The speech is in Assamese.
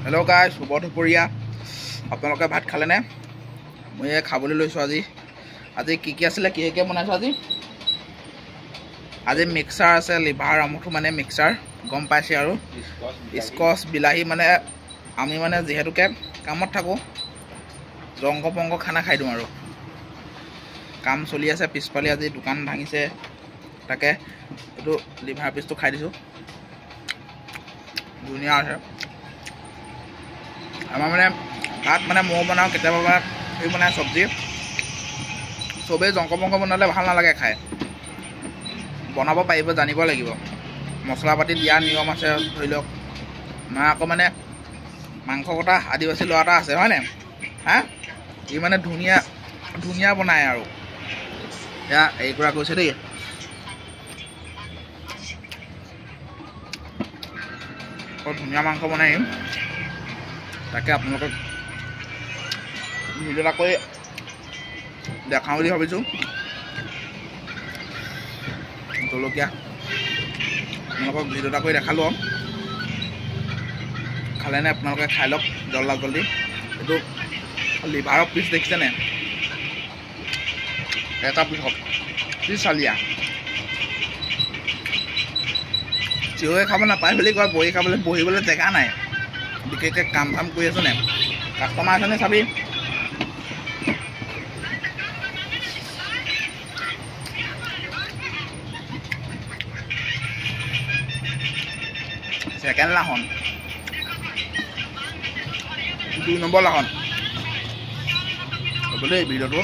হেল্ল' গাইজ, শুভ দুপৰীয়া। আপোনালোকে ভাত খালেনে? মই খাবলৈ লৈছোঁ। আজি কি আছিলে, কি বনাইছোঁ আজি মিক্সাৰ আছে, লিভাৰ আমঠু মানে মিক্সাৰ, গম পাইছে। আৰু স্কচ বিলাহী মানে আমি মানে যিহেতুকে কামত থাকোঁ, জংগ পংগ খানা খাই দিওঁ আৰু কাম চলি আছে। পিছফালে আজি দোকান ভাঙিছে, তাকে এইটো লিভাৰ পিচটো খাই দিছোঁ। ধুনীয়া আছে। আমাৰ মানে ভাত মানে ময়ো বনাওঁ, কেতিয়াবা সেই বনাই চব্জি। চবেই জংক পংক বনালে ভাল নালাগে খাই। বনাব পাৰিব, জানিব লাগিব। মছলা পাতি দিয়া নিয়ম আছে, ধৰি লওক। মা আকৌ মানে মাংস কটা আদিবাসী ল'ৰা এটা আছে, হয়নে? ই মানে ধুনীয়া বনায় আৰু এয়া এইকৰা কৈছে দেই। বৰ ধুনীয়া মাংস বনাই। তাকে আপোনালোকক ভিডিঅ' এটা কৰি দেখাওঁ বুলি ভাবিছোঁ। জলকীয়া আপোনালোকক ভিডিঅ' এটা কৰি দেখালোঁ। খালেনে? আপোনালোকে খাই লওক জল্দি। এইটো লিভাৰৰ পিচ দেখিছেনে? এটা পিছত কি চালিয়া চিঞৰে খাব নাপায় বুলি কয়। বহিবলৈ জেগা নাই। বিশেষকৈ কাম কৰি আছোঁ নে? কাষ্টমাৰ আছেনে চাবি। ছেকেণ্ড লাহন, 2 নম্বৰ লাহন হ'ব দেই ভিডিঅ'টো।